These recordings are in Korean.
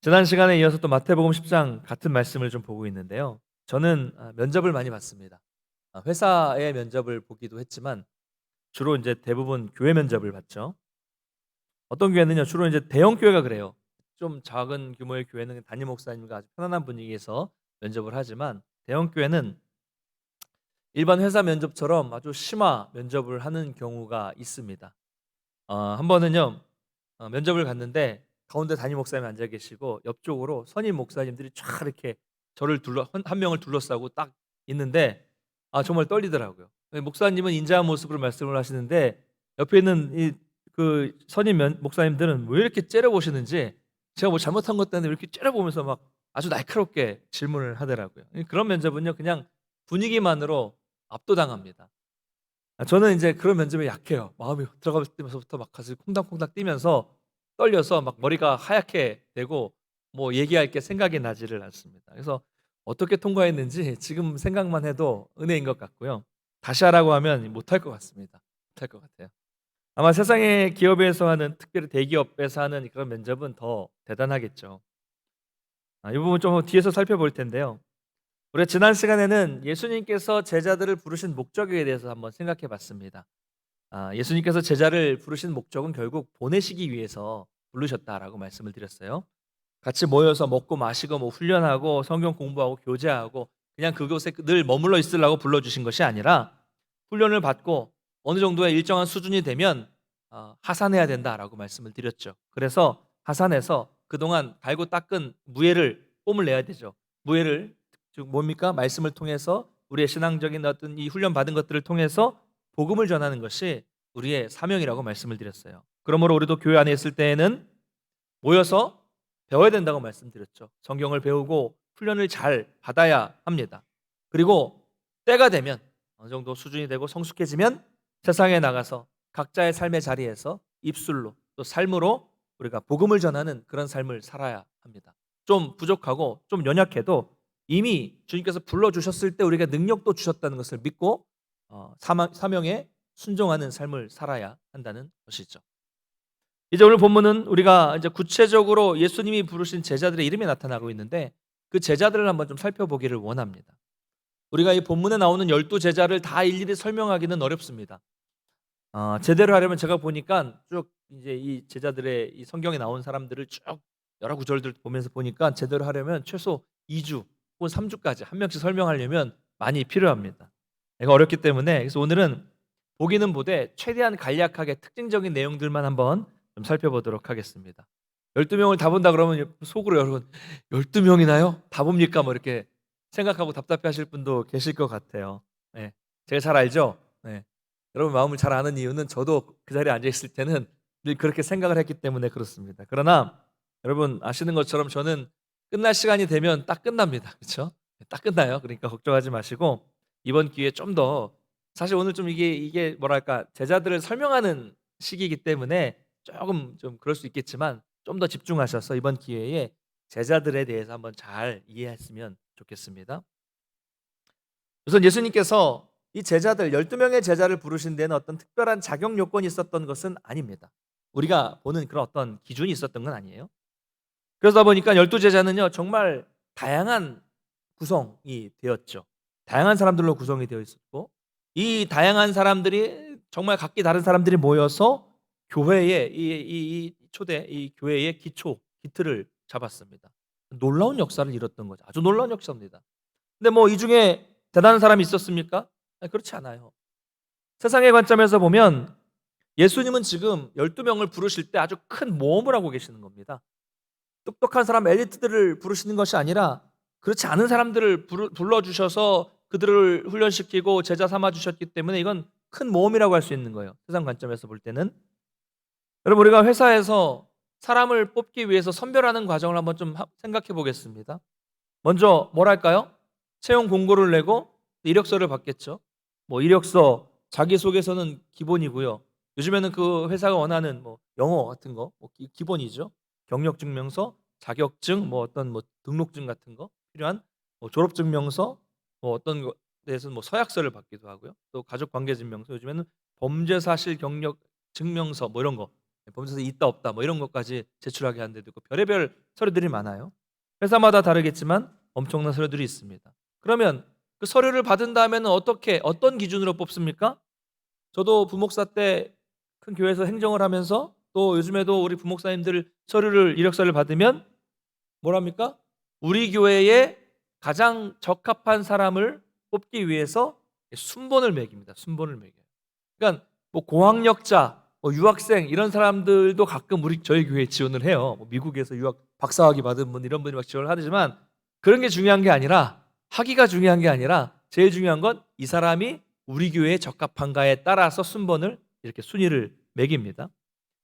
지난 시간에 이어서 또 마태복음 10장 같은 말씀을 좀 보고 있는데요. 저는 면접을 많이 받습니다. 회사의 면접을 보기도 했지만 주로 이제 대부분 교회 면접을 받죠. 어떤 교회는요, 주로 이제 대형 교회가 그래요. 좀 작은 규모의 교회는 담임 목사님과 아주 편안한 분위기에서 면접을 하지만 대형 교회는 일반 회사 면접처럼 아주 심화 면접을 하는 경우가 있습니다. 한 번은요, 면접을 갔는데 가운데 담임 목사님이 앉아 계시고 옆쪽으로 선임 목사님들이 쫙 이렇게 저를 한 명을 둘러싸고 딱 있는데 정말 떨리더라고요. 목사님은 인자한 모습으로 말씀을 하시는데 옆에 있는 이 그 선임 목사님들은 왜 이렇게 째려보시는지, 제가 뭐 잘못한 것 때문에 이렇게 째려보면서 막 아주 날카롭게 질문을 하더라고요. 그런 면접은요, 그냥 분위기만으로 압도당합니다. 저는 인제 그런 면접에 약해요. 마음이 들어갈 때면서부터 막 가슴이 콩닥콩닥 뛰면서 떨려서 막 머리가 하얗게 되고 뭐 얘기할 게 생각이 나지를 않습니다. 그래서 어떻게 통과했는지 지금 생각만 해도 은혜인 것 같고요. 다시 하라고 하면 못할 것 같습니다. 못할 것 같아요. 아마 세상의 기업에서 하는, 특별히 대기업에서 하는 그런 면접은 더 대단하겠죠. 이 부분 좀 뒤에서 살펴볼 텐데요. 우리가 지난 시간에는 예수님께서 제자들을 부르신 목적에 대해서 한번 생각해 봤습니다. 예수님께서 제자를 부르신 목적은 결국 보내시기 위해서 부르셨다라고 말씀을 드렸어요. 같이 모여서 먹고 마시고 뭐 훈련하고 성경 공부하고 교제하고 그냥 그곳에 늘 머물러 있으려고 불러주신 것이 아니라 훈련을 받고 어느 정도의 일정한 수준이 되면 하산해야 된다라고 말씀을 드렸죠. 그래서 하산해서 그동안 갈고 닦은 무예를 뽐을 내야 되죠. 무예를, 즉 뭡니까? 말씀을 통해서 우리의 신앙적인 어떤 이 훈련 받은 것들을 통해서 복음을 전하는 것이 우리의 사명이라고 말씀을 드렸어요. 그러므로 우리도 교회 안에 있을 때에는 모여서 배워야 된다고 말씀드렸죠. 성경을 배우고 훈련을 잘 받아야 합니다. 그리고 때가 되면 어느 정도 수준이 되고 성숙해지면 세상에 나가서 각자의 삶의 자리에서 입술로 또 삶으로 우리가 복음을 전하는 그런 삶을 살아야 합니다. 좀 부족하고 좀 연약해도 이미 주님께서 불러주셨을 때 우리가 능력도 주셨다는 것을 믿고 사명에 순종하는 삶을 살아야 한다는 것이죠. 이제 오늘 본문은 우리가 이제 구체적으로 예수님이 부르신 제자들의 이름이 나타나고 있는데 그 제자들을 한번 좀 살펴보기를 원합니다. 우리가 이 본문에 나오는 12 제자를 다 일일이 설명하기는 어렵습니다. 제대로 하려면 제가 보니까 쭉 이제 이 제자들의 이 성경에 나온 사람들을 쭉 여러 구절들 보면서 보니까 제대로 하려면 최소 2주 혹은 3주까지 한 명씩 설명하려면 많이 필요합니다. 이거 어렵기 때문에, 그래서 오늘은 보기는 보되 최대한 간략하게 특징적인 내용들만 한번 좀 살펴보도록 하겠습니다. 12명을 다 본다 그러면 속으로 여러분 12명이나요? 다 봅니까? 뭐 이렇게 생각하고 답답해 하실 분도 계실 것 같아요. 네. 제가 잘 알죠? 네. 여러분 마음을 잘 아는 이유는 저도 그 자리에 앉아 있을 때는 늘 그렇게 생각을 했기 때문에 그렇습니다. 그러나 여러분 아시는 것처럼 저는 끝날 시간이 되면 딱 끝납니다. 그렇죠? 딱 끝나요. 그러니까 걱정하지 마시고 이번 기회에 좀 더, 사실 오늘 좀 이게 뭐랄까 제자들을 설명하는 시기이기 때문에 조금 좀 그럴 수 있겠지만 좀 더 집중하셔서 이번 기회에 제자들에 대해서 한번 잘 이해했으면 좋겠습니다. 우선 예수님께서 이 제자들 12명의 제자를 부르신 데는 어떤 특별한 자격 요건이 있었던 것은 아닙니다. 우리가 보는 그런 어떤 기준이 있었던 건 아니에요. 그러다 보니까 12 제자는요, 정말 다양한 구성이 되었죠. 다양한 사람들로 구성이 되어 있었고 이 다양한 사람들이 정말 각기 다른 사람들이 모여서 교회의 이 초대 이 교회의 기틀을 잡았습니다. 놀라운 역사를 이뤘던 거죠. 아주 놀라운 역사입니다. 근데 뭐 이 중에 대단한 사람이 있었습니까? 그렇지 않아요. 세상의 관점에서 보면 예수님은 지금 12명을 부르실 때 아주 큰 모험을 하고 계시는 겁니다. 똑똑한 사람 엘리트들을 부르시는 것이 아니라 그렇지 않은 사람들을 불러주셔서 그들을 훈련시키고 제자 삼아 주셨기 때문에 이건 큰 모험이라고 할 수 있는 거예요. 세상 관점에서 볼 때는. 여러분 우리가 회사에서 사람을 뽑기 위해서 선별하는 과정을 한번 좀 생각해 보겠습니다. 먼저 뭐랄까요? 채용 공고를 내고 이력서를 받겠죠. 뭐 이력서, 자기소개서는 기본이고요. 요즘에는 그 회사가 원하는 뭐 영어 같은 거 뭐 기본이죠. 경력증명서, 자격증, 뭐 어떤 뭐 등록증 같은 거 필요한 뭐 졸업증명서, 뭐 어떤 거에서는 뭐 서약서를 받기도 하고요. 또 가족관계증명서, 요즘에는 범죄사실 경력 증명서 뭐 이런 거 범죄서 있다 없다 뭐 이런 것까지 제출하게 하는 데도 있고 별의별 서류들이 많아요. 회사마다 다르겠지만 엄청난 서류들이 있습니다. 그러면 그 서류를 받은 다음에는 어떤 기준으로 뽑습니까? 저도 부목사 때 큰 교회에서 행정을 하면서 또 요즘에도 우리 부목사님들 서류를 이력서를 받으면 뭐랍니까? 우리 교회에 가장 적합한 사람을 뽑기 위해서 순번을 매깁니다. 순번을 매겨요. 그러니까 뭐 고학력자, 뭐 유학생 이런 사람들도 가끔 저희 교회에 지원을 해요. 뭐 미국에서 유학 박사학위 받은 분 이런 분이 막 지원을 하지만 그런 게 중요한 게 아니라 학위가 중요한 게 아니라 제일 중요한 건 이 사람이 우리 교회에 적합한가에 따라서 순번을 이렇게 순위를 매깁니다.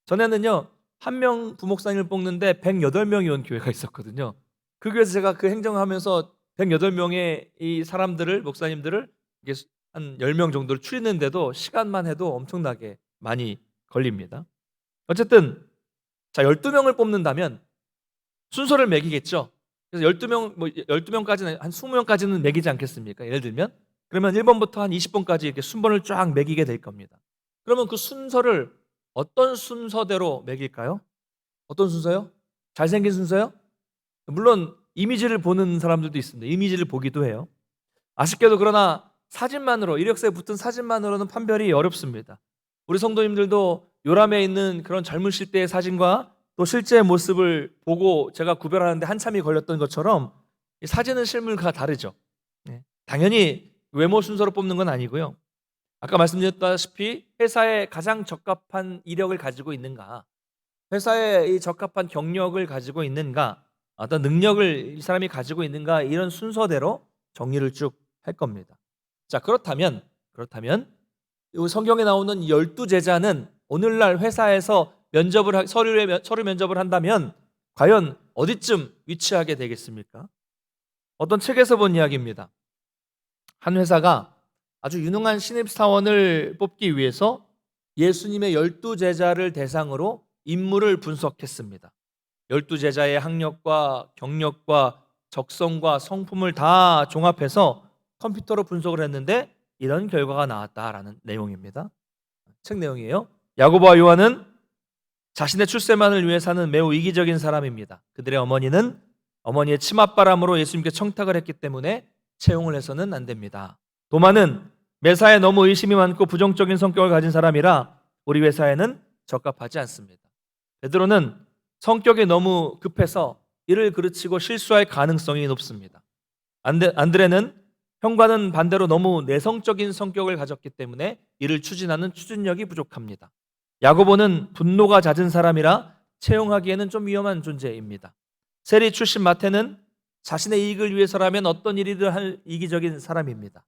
전에는요. 한 명 부목사님을 뽑는데 108명이 온 교회가 있었거든요. 그 교회에서 제가 그 행정하면서 108명의 이 사람들을 목사님들을 이게 한 10명 정도를 추리는데도 시간만 해도 엄청나게 많이 걸립니다. 어쨌든 자 12명을 뽑는다면 순서를 매기겠죠. 그래서 12명까지는 한 20명까지는 매기지 않겠습니까? 예를 들면 그러면 1번부터 한 20번까지 이렇게 순번을 쫙 매기게 될 겁니다. 그러면 그 순서를 어떤 순서대로 매길까요? 어떤 순서요? 잘생긴 순서요? 물론 이미지를 보는 사람들도 있습니다. 이미지를 보기도 해요. 아쉽게도 그러나 사진만으로 이력서에 붙은 사진만으로는 판별이 어렵습니다. 우리 성도님들도 요람에 있는 그런 젊으실 때의 사진과 또 실제 모습을 보고 제가 구별하는데 한참이 걸렸던 것처럼 이 사진은 실물과 다르죠. 네. 당연히 외모 순서로 뽑는 건 아니고요. 아까 말씀드렸다시피 회사에 가장 적합한 이력을 가지고 있는가, 회사에 이 적합한 경력을 가지고 있는가, 어떤 능력을 이 사람이 가지고 있는가 이런 순서대로 정리를 쭉 할 겁니다. 자 그렇다면 이 성경에 나오는 12제자는 오늘날 회사에서 서류 면접을 한다면 과연 어디쯤 위치하게 되겠습니까? 어떤 책에서 본 이야기입니다. 한 회사가 아주 유능한 신입사원을 뽑기 위해서 예수님의 12제자를 대상으로 인물을 분석했습니다. 12제자의 학력과 경력과 적성과 성품을 다 종합해서 컴퓨터로 분석을 했는데 이런 결과가 나왔다라는 내용입니다. 책 내용이에요. 야고보와 요한은 자신의 출세만을 위해 사는 매우 이기적인 사람입니다. 그들의 어머니는 어머니의 치맛바람으로 예수님께 청탁을 했기 때문에 채용을 해서는 안 됩니다. 도마는 매사에 너무 의심이 많고 부정적인 성격을 가진 사람이라 우리 회사에는 적합하지 않습니다. 베드로는 성격이 너무 급해서 이를 그르치고 실수할 가능성이 높습니다. 안드레는 형과는 반대로 너무 내성적인 성격을 가졌기 때문에 이를 추진하는 추진력이 부족합니다. 야고보는 분노가 잦은 사람이라 채용하기에는 좀 위험한 존재입니다. 세리 출신 마태는 자신의 이익을 위해서라면 어떤 일이든 할 이기적인 사람입니다.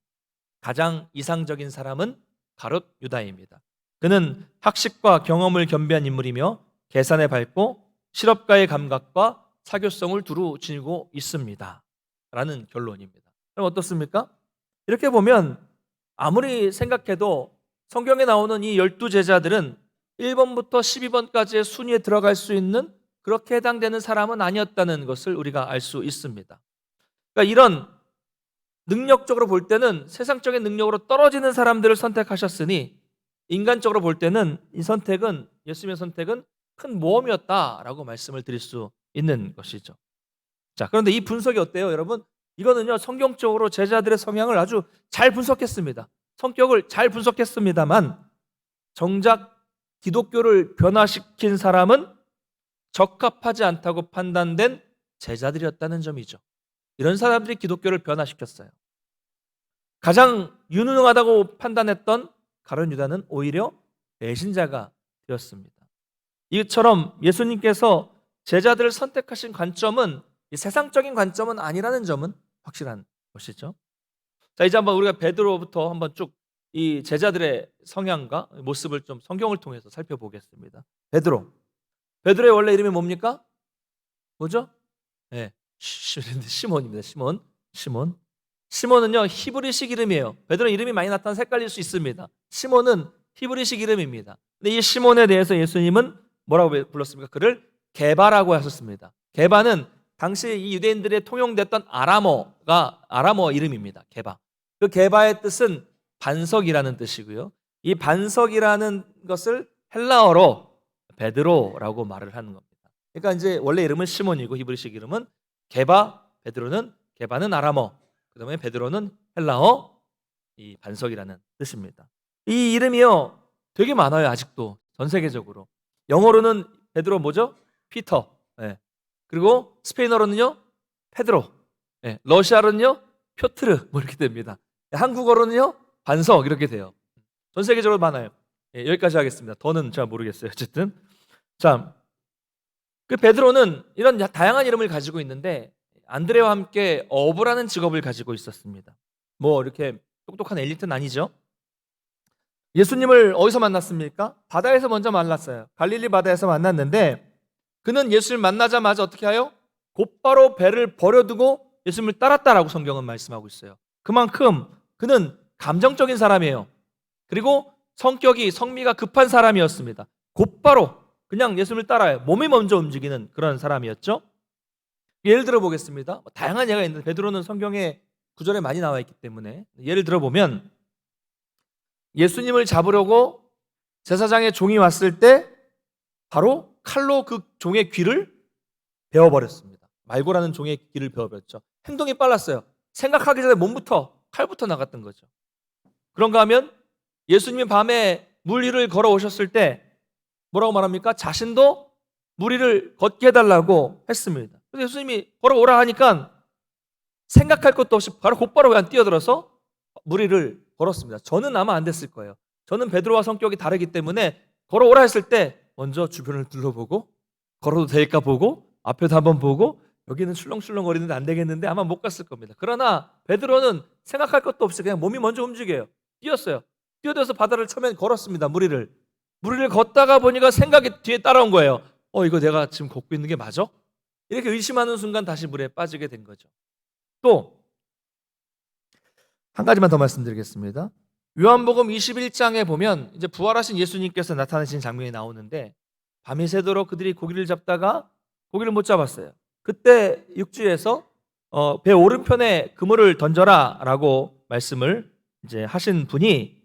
가장 이상적인 사람은 가롯 유다입니다. 그는 학식과 경험을 겸비한 인물이며 계산에 밝고 실업가의 감각과 사교성을 두루 지니고 있습니다. 라는 결론입니다. 그럼 어떻습니까? 이렇게 보면 아무리 생각해도 성경에 나오는 이 12제자들은 1번부터 12번까지의 순위에 들어갈 수 있는 그렇게 해당되는 사람은 아니었다는 것을 우리가 알 수 있습니다. 그러니까 이런 능력적으로 볼 때는 세상적인 능력으로 떨어지는 사람들을 선택하셨으니 인간적으로 볼 때는 예수님의 선택은 큰 모험이었다라고 말씀을 드릴 수 있는 것이죠. 자, 그런데 이 분석이 어때요, 여러분? 이거는요, 성경적으로 제자들의 성향을 아주 잘 분석했습니다. 성격을 잘 분석했습니다만 정작 기독교를 변화시킨 사람은 적합하지 않다고 판단된 제자들이었다는 점이죠. 이런 사람들이 기독교를 변화시켰어요. 가장 유능하다고 판단했던 가룟 유다는 오히려 배신자가 되었습니다. 이처럼 예수님께서 제자들을 선택하신 관점은 세상적인 관점은 아니라는 점은 확실한 것이죠. 자, 이제 한번 우리가 베드로부터 한번 쭉 이 제자들의 성향과 모습을 좀 성경을 통해서 살펴보겠습니다. 베드로의 원래 이름이 뭡니까? 뭐죠? 네, 시몬입니다. 시몬은요 히브리식 이름이에요. 베드로 이름이 많이 나타나서 헷갈릴 수 있습니다. 시몬은 히브리식 이름입니다. 근데 이 시몬에 대해서 예수님은 뭐라고 불렀습니까? 그를 게바라고 하셨습니다. 게바는 당시 이 유대인들의 통용됐던 아람어 이름입니다. 게바. 그 게바의 뜻은 반석이라는 뜻이고요. 이 반석이라는 것을 헬라어로 베드로라고 말을 하는 겁니다. 그러니까 이제 원래 이름은 시몬이고 히브리식 이름은 게바, 게바는 아람어, 그다음에 베드로는 헬라어 이 반석이라는 뜻입니다. 이 이름이요 되게 많아요. 아직도 전 세계적으로. 영어로는 베드로 뭐죠? 피터. 예. 그리고 스페인어로는요 페드로. 예. 러시아로는요 표트르 뭐 이렇게 됩니다. 한국어로는요 반석 이렇게 돼요. 전 세계적으로 많아요. 예, 여기까지 하겠습니다. 더는 잘 모르겠어요. 어쨌든 자, 그 베드로는 이런 다양한 이름을 가지고 있는데 안드레와 함께 어부라는 직업을 가지고 있었습니다. 뭐 이렇게 똑똑한 엘리트는 아니죠. 예수님을 어디서 만났습니까? 바다에서 먼저 만났어요. 갈릴리 바다에서 만났는데 그는 예수님을 만나자마자 어떻게 하요? 곧바로 배를 버려두고 예수님을 따랐다라고 성경은 말씀하고 있어요. 그만큼 그는 감정적인 사람이에요. 그리고 성미가 급한 사람이었습니다. 곧바로 그냥 예수님을 따라요. 몸이 먼저 움직이는 그런 사람이었죠. 예를 들어 보겠습니다. 다양한 예가 있는데 베드로는 성경에 구절에 많이 나와 있기 때문에 예를 들어 보면 예수님을 잡으려고 제사장의 종이 왔을 때 바로 칼로 그 종의 귀를 베어버렸습니다. 말고라는 종의 귀를 베어버렸죠. 행동이 빨랐어요. 생각하기 전에 몸부터 칼부터 나갔던 거죠. 그런가 하면 예수님이 밤에 물 위를 걸어오셨을 때 뭐라고 말합니까? 자신도 물 위를 걷게 해달라고 했습니다. 그래서 예수님이 걸어오라 하니까 생각할 것도 없이 바로 곧바로 그냥 뛰어들어서 물 위를 걸었습니다. 저는 아마 안 됐을 거예요. 저는 베드로와 성격이 다르기 때문에 걸어오라 했을 때 먼저 주변을 둘러보고 걸어도 될까 보고 앞에도 한번 보고 여기는 출렁출렁 거리는데 안 되겠는데 아마 못 갔을 겁니다. 그러나 베드로는 생각할 것도 없이 그냥 몸이 먼저 움직여요. 뛰었어요. 뛰어들어서 바다를 처음엔 걸었습니다. 물 위를 걷다가 보니까 생각이 뒤에 따라온 거예요. 이거 내가 지금 걷고 있는 게 맞아? 이렇게 의심하는 순간 다시 물에 빠지게 된 거죠. 또 한 가지만 더 말씀드리겠습니다. 요한복음 21장에 보면 이제 부활하신 예수님께서 나타나신 장면이 나오는데 밤이 새도록 그들이 고기를 잡다가 고기를 못 잡았어요. 그때 육지에서 배 오른편에 그물을 던져라라고 말씀을 이제 하신 분이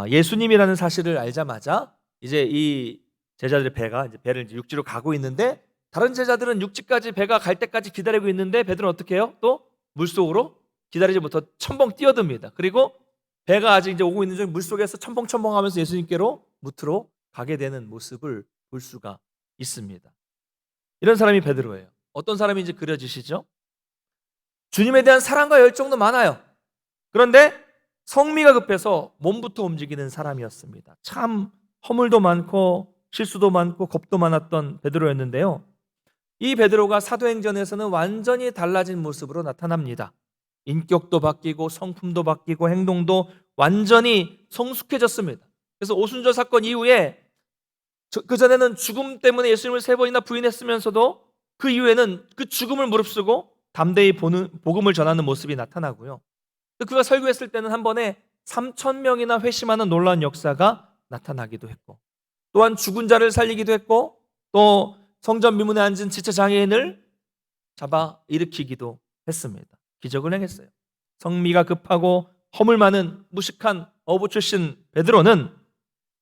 예수님이라는 사실을 알자마자 이제 이 제자들의 배가 이제 배를 이제 육지로 가고 있는데 다른 제자들은 육지까지 배가 갈 때까지 기다리고 있는데 베드로는 어떻게 해요? 또 물속으로 기다리지 못하고 첨벙 뛰어듭니다. 그리고 배가 아직 이제 오고 있는 중 물속에서 첨벙첨벙하면서 예수님께로 무트로 가게 되는 모습을 볼 수가 있습니다. 이런 사람이 베드로예요. 어떤 사람인지 그려지시죠? 주님에 대한 사랑과 열정도 많아요. 그런데 성미가 급해서 몸부터 움직이는 사람이었습니다. 참 허물도 많고 실수도 많고 겁도 많았던 베드로였는데요. 이 베드로가 사도행전에서는 완전히 달라진 모습으로 나타납니다. 인격도 바뀌고 성품도 바뀌고 행동도 완전히 성숙해졌습니다. 그래서 오순절 사건 이후에 그전에는 죽음 때문에 예수님을 3번이나 부인했으면서도 그 이후에는 그 죽음을 무릅쓰고 담대히 복음을 전하는 모습이 나타나고요. 그가 설교했을 때는 한 번에 3,000명이나 회심하는 놀라운 역사가 나타나기도 했고 또한 죽은 자를 살리기도 했고 또 성전 미문에 앉은 지체 장애인을 잡아 일으키기도 했습니다. 기적을 행했어요. 성미가 급하고 허물 많은 무식한 어부 출신 베드로는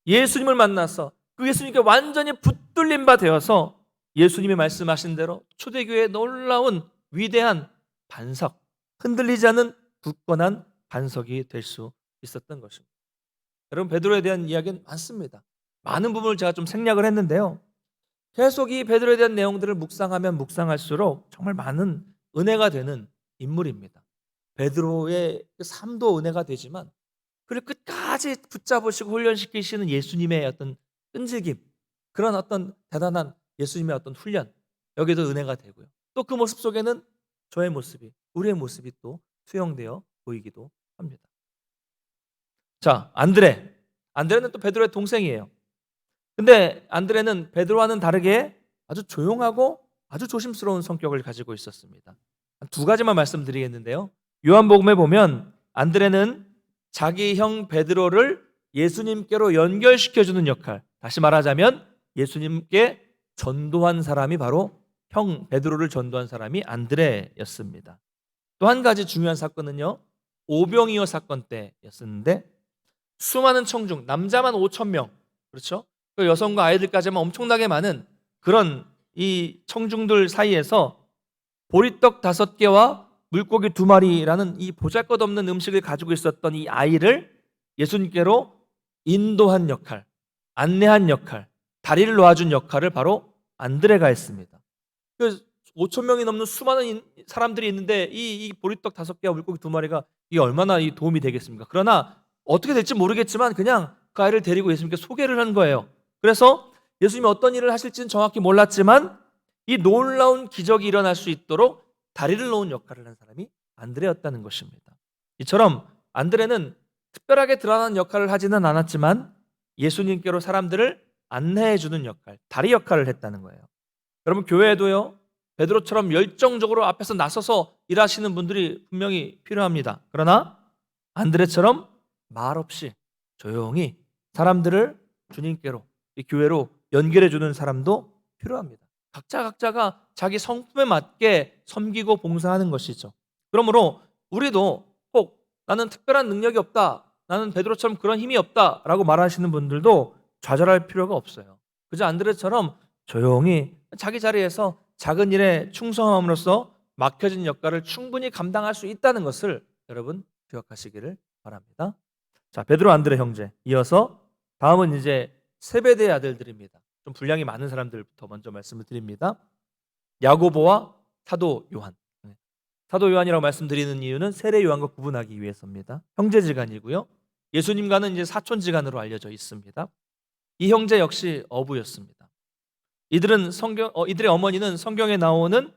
예수님을 만나서 그 예수님께 완전히 붙들린 바 되어서 예수님이 말씀하신 대로 초대교회의 놀라운 위대한 반석, 흔들리지 않는 굳건한 반석이 될 수 있었던 것입니다. 여러분 베드로에 대한 이야기는 많습니다. 많은 부분을 제가 좀 생략을 했는데요. 계속 이 베드로에 대한 내용들을 묵상하면 묵상할수록 정말 많은 은혜가 되는 인물입니다. 베드로의 삶도 은혜가 되지만 그를 끝까지 붙잡으시고 훈련시키시는 예수님의 어떤 끈질김, 그런 어떤 대단한 예수님의 어떤 훈련, 여기도 은혜가 되고요. 또 그 모습 속에는 저의 모습이, 우리의 모습이 또 투영되어 보이기도 합니다. 자, 안드레는 또 베드로의 동생이에요. 근데 안드레는 베드로와는 다르게 아주 조용하고 아주 조심스러운 성격을 가지고 있었습니다. 두 가지만 말씀드리겠는데요. 요한복음에 보면 안드레는 자기 형 베드로를 예수님께로 연결시켜주는 역할, 다시 말하자면 예수님께 전도한 사람이 바로 형 베드로를 전도한 사람이 안드레였습니다. 또 한 가지 중요한 사건은요, 오병이어 사건 때였었는데 수많은 청중, 남자만 5,000명, 그렇죠? 그 여성과 아이들까지만 엄청나게 많은 그런 이 청중들 사이에서 보리떡 5개와 물고기 2마리라는 이 보잘것없는 음식을 가지고 있었던 이 아이를 예수님께로 인도한 역할, 안내한 역할, 다리를 놓아준 역할을 바로 안드레가 했습니다. 그 5천 명이 넘는 수많은 사람들이 있는데 이 보리떡 5개와 물고기 2마리가 이게 얼마나 이 도움이 되겠습니까? 그러나 어떻게 될지 모르겠지만 그냥 그 아이를 데리고 예수님께 소개를 한 거예요. 그래서 예수님이 어떤 일을 하실지는 정확히 몰랐지만 이 놀라운 기적이 일어날 수 있도록 다리를 놓은 역할을 한 사람이 안드레였다는 것입니다. 이처럼 안드레는 특별하게 드러난 역할을 하지는 않았지만 예수님께로 사람들을 안내해 주는 역할, 다리 역할을 했다는 거예요. 여러분, 교회에도요, 베드로처럼 열정적으로 앞에서 나서서 일하시는 분들이 분명히 필요합니다. 그러나 안드레처럼 말없이 조용히 사람들을 주님께로, 이 교회로 연결해 주는 사람도 필요합니다. 각자가 자기 성품에 맞게 섬기고 봉사하는 것이죠. 그러므로 우리도 꼭 나는 특별한 능력이 없다, 나는 베드로처럼 그런 힘이 없다라고 말하시는 분들도 좌절할 필요가 없어요. 그저 안드레처럼 조용히 자기 자리에서 작은 일에 충성함으로써 맡겨진 역할을 충분히 감당할 수 있다는 것을 여러분 기억하시기를 바랍니다. 자, 베드로 안드레 형제. 이어서 다음은 이제 세베대의 아들들입니다. 좀 분량이 많은 사람들부터 먼저 말씀을 드립니다. 야고보와 사도 요한. 사도 요한이라고 말씀드리는 이유는 세례 요한과 구분하기 위해서입니다. 형제지간이고요. 예수님과는 이제 사촌지간으로 알려져 있습니다. 이 형제 역시 어부였습니다. 이들의 어머니는 성경에 나오는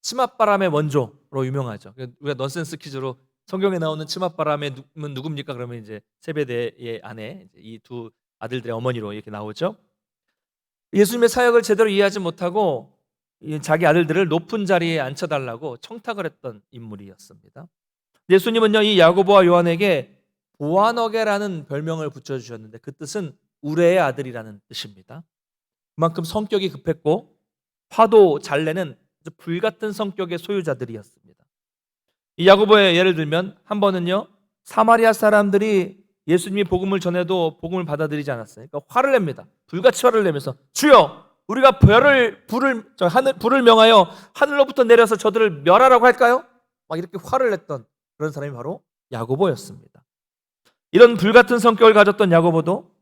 치맛바람의 원조로 유명하죠. 우리가 넌센스 퀴즈로 성경에 나오는 치맛바람의 누굽니까? 그러면 이제 세베대의 아내, 이 두 아들들의 어머니로 이렇게 나오죠. 예수님의 사역을 제대로 이해하지 못하고 자기 아들들을 높은 자리에 앉혀달라고 청탁을 했던 인물이었습니다. 예수님은요, 이 야고보와 요한에게 보아너게라는 별명을 붙여주셨는데 그 뜻은 우레의 아들이라는 뜻입니다. 그만큼 성격이 급했고 화도 잘 내는 불같은 성격의 소유자들이었습니다. 이 야고보의 예를 들면 한 번은요, 사마리아 사람들이 예수님이 복음을 전해도 복음을 받아들이지 않았어요. 그러니까 화를 냅니다. 불같이 화를 내면서 주여, 우리가 불을 명하여 하늘로부터 내려서 저들을 멸하라고 할까요? 막 이렇게 화를 냈던 그런 사람이 바로 야고보였습니다. 이런 불같은 성격을 가졌던 야고보도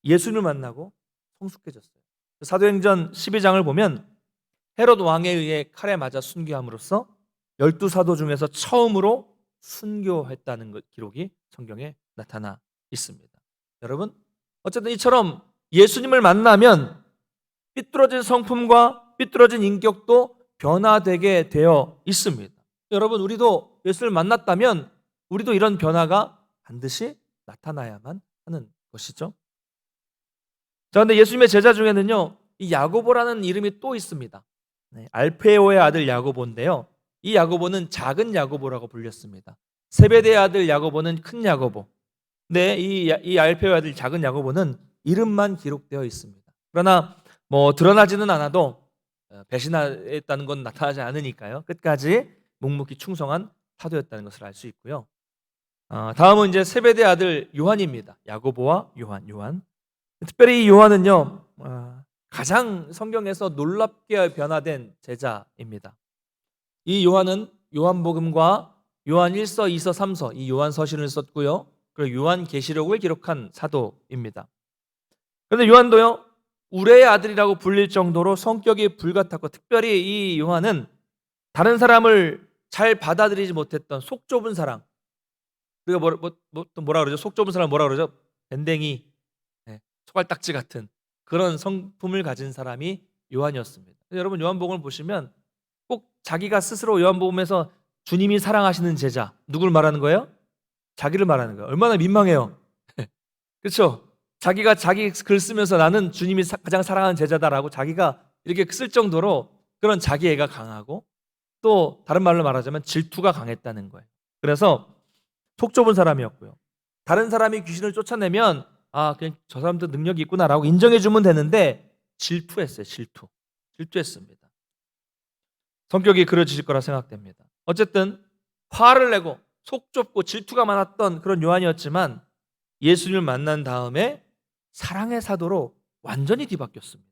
예수님을 만나고 성숙해졌어요. 사도행전 12장을 보면 헤롯 왕에 의해 칼에 맞아 순교함으로써 12사도 중에서 처음으로 순교했다는 기록이 성경에 나타나 있습니다. 여러분, 어쨌든 이처럼 예수님을 만나면 삐뚤어진 성품과 삐뚤어진 인격도 변화되게 되어 있습니다. 여러분, 우리도 예수를 만났다면 우리도 이런 변화가 반드시 나타나야만 하는 것이죠. 자, 근데 예수님의 제자 중에는요, 이 야고보라는 이름이 또 있습니다. 알페오의 아들 야고보인데요, 이 야고보는 작은 야고보라고 불렸습니다. 세베대의 아들 야고보는 큰 야고보. 네, 이 알페오의 아들 작은 야고보는 이름만 기록되어 있습니다. 그러나 드러나지는 않아도 배신했다는 건 나타나지 않으니까요, 끝까지 묵묵히 충성한 사도였다는 것을 알 수 있고요. 다음은 이제 세베대의 아들 요한입니다. 야고보와 요한. 특별히 이 요한은요, 가장 성경에서 놀랍게 변화된 제자입니다. 이 요한은 요한복음과 요한 1서, 2서, 3서 이 요한 서신을 썼고요, 그리고 요한 계시록을 기록한 사도입니다. 그런데 요한도요, 우레의 아들이라고 불릴 정도로 성격이 불같았고, 특별히 이 요한은 다른 사람을 잘 받아들이지 못했던 속 좁은 사람, 우리가 뭐라 그러죠? 속 좁은 사람 뭐라 그러죠? 밴댕이, 소갈딱지 같은 그런 성품을 가진 사람이 요한이었습니다. 여러분, 요한복음을 보시면 꼭 자기가 스스로 요한복음에서 주님이 사랑하시는 제자, 누굴 말하는 거예요? 자기를 말하는 거예요. 얼마나 민망해요. 그렇죠? 자기가 자기 글 쓰면서 나는 주님이 가장 사랑하는 제자다라고 자기가 이렇게 쓸 정도로 그런 자기애가 강하고, 또 다른 말로 말하자면 질투가 강했다는 거예요. 그래서 속 좁은 사람이었고요. 다른 사람이 귀신을 쫓아내면 그냥 저 사람도 능력이 있구나라고 인정해주면 되는데 질투했어요. 질투했습니다. 성격이 그려지실 거라 생각됩니다. 어쨌든 화를 내고 속 좁고 질투가 많았던 그런 요한이었지만 예수님을 만난 다음에 사랑의 사도로 완전히 뒤바뀌었습니다.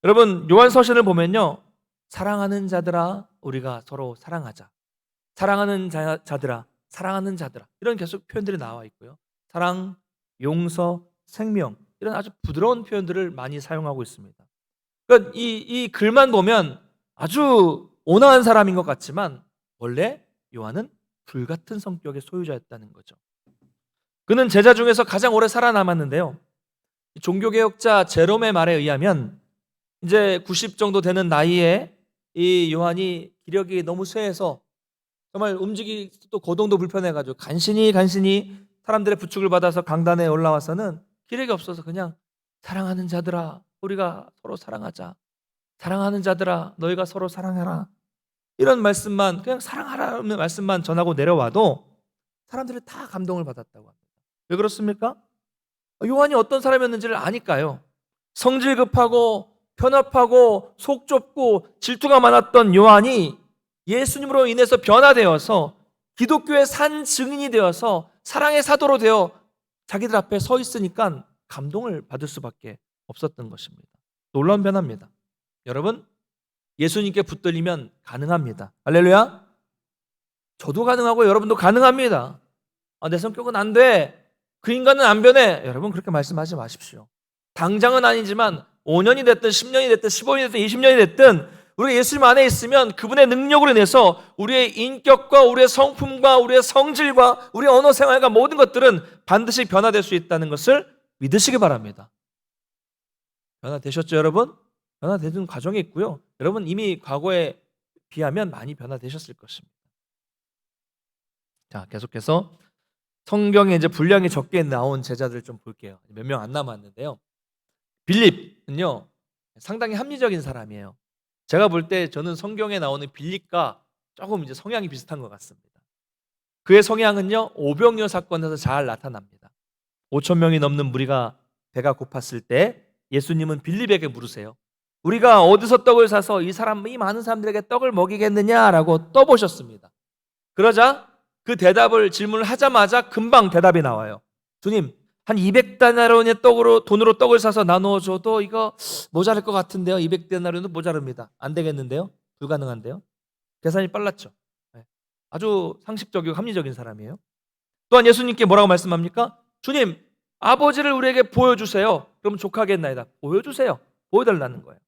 여러분, 요한서신을 보면요, 사랑하는 자들아 우리가 서로 사랑하자, 사랑하는 자들아 사랑하는 자들아, 이런 계속 표현들이 나와 있고요. 사랑, 용서, 생명, 이런 아주 부드러운 표현들을 많이 사용하고 있습니다. 그러니까 이 글만 보면 아주 온화한 사람인 것 같지만 원래 요한은 불같은 성격의 소유자였다는 거죠. 그는 제자 중에서 가장 오래 살아남았는데요. 종교개혁자 제롬의 말에 의하면 이제 90 정도 되는 나이에 이 요한이 기력이 너무 쇠해서 정말 움직이기 또 거동도 불편해가지고 간신히 사람들의 부축을 받아서 강단에 올라와서는 기력이 없어서 그냥 사랑하는 자들아 우리가 서로 사랑하자, 사랑하는 자들아 너희가 서로 사랑해라, 이런 말씀만, 그냥 사랑하라는 말씀만 전하고 내려와도 사람들이 다 감동을 받았다고 합니다. 왜 그렇습니까? 요한이 어떤 사람이었는지를 아니까요. 성질 급하고 편협하고 속 좁고 질투가 많았던 요한이 예수님으로 인해서 변화되어서 기독교의 산 증인이 되어서 사랑의 사도로 되어 자기들 앞에 서 있으니까 감동을 받을 수밖에 없었던 것입니다. 놀라운 변화입니다. 여러분, 예수님께 붙들리면 가능합니다. 할렐루야. 저도 가능하고 여러분도 가능합니다. 내 성격은 안 돼, 그 인간은 안 변해, 여러분 그렇게 말씀하지 마십시오. 당장은 아니지만 5년이 됐든 10년이 됐든 15년이 됐든 20년이 됐든 우리가 예수님 안에 있으면 그분의 능력으로 인해서 우리의 인격과 우리의 성품과 우리의 성질과 우리의 언어 생활과 모든 것들은 반드시 변화될 수 있다는 것을 믿으시기 바랍니다. 변화되셨죠 여러분? 변화되는 과정이 있고요. 여러분 이미 과거에 비하면 많이 변화되셨을 것입니다. 자, 계속해서 성경에 이제 분량이 적게 나온 제자들 좀 볼게요. 몇 명 안 남았는데요. 빌립은요, 상당히 합리적인 사람이에요. 제가 볼 때 저는 성경에 나오는 빌립과 조금 이제 성향이 비슷한 것 같습니다. 그의 성향은요, 오병이어 사건에서 잘 나타납니다. 5천 명이 넘는 무리가 배가 고팠을 때 예수님은 빌립에게 물으세요. 우리가 어디서 떡을 사서 이 많은 사람들에게 떡을 먹이겠느냐라고 떠보셨습니다. 그러자 그 질문을 하자마자 금방 대답이 나와요. 주님, 한 200데나리온의 돈으로 떡을 사서 나누어줘도 이거 모자랄 것 같은데요. 200데나리온은 모자릅니다. 안 되겠는데요? 불가능한데요? 계산이 빨랐죠. 아주 상식적이고 합리적인 사람이에요. 또한 예수님께 뭐라고 말씀합니까? 주님, 아버지를 우리에게 보여주세요. 그럼 족하겠나이다. 보여주세요. 보여달라는 거예요.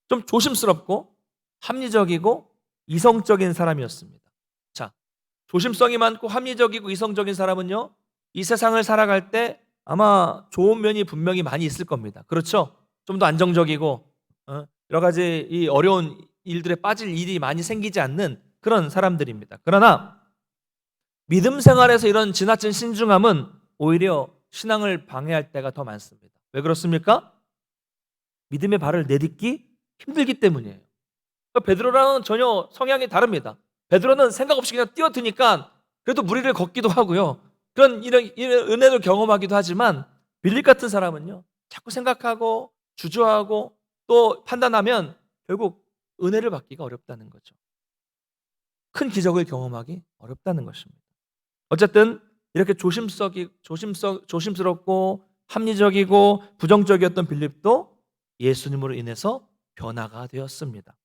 좀 조심스럽고 합리적이고 이성적인 사람이었습니다. 자, 조심성이 많고 합리적이고 이성적인 사람은요, 이 세상을 살아갈 때 아마 좋은 면이 분명히 많이 있을 겁니다. 그렇죠? 좀 더 안정적이고 여러 가지 이 어려운 일들에 빠질 일이 많이 생기지 않는 그런 사람들입니다. 그러나 믿음 생활에서 이런 지나친 신중함은 오히려 신앙을 방해할 때가 더 많습니다. 왜 그렇습니까? 믿음의 발을 내딛기 힘들기 때문이에요. 베드로랑은 전혀 성향이 다릅니다. 베드로는 생각 없이 그냥 뛰어드니까 그래도 무리를 걷기도 하고요. 이런 은혜를 경험하기도 하지만 빌립 같은 사람은요, 자꾸 생각하고 주저하고 또 판단하면 결국 은혜를 받기가 어렵다는 거죠. 큰 기적을 경험하기 어렵다는 것입니다. 어쨌든 이렇게 조심스럽고 합리적이고 부정적이었던 빌립도 예수님으로 인해서 변화가 되었습니다.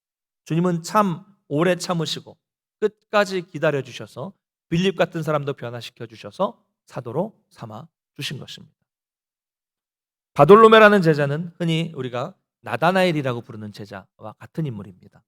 주님은 참 오래 참으시고 끝까지 기다려 주셔서 빌립 같은 사람도 변화시켜 주셔서 사도로 삼아 주신 것입니다. 바돌로메라는 제자는 흔히 우리가 나다나엘이라고 부르는 제자와 같은 인물입니다.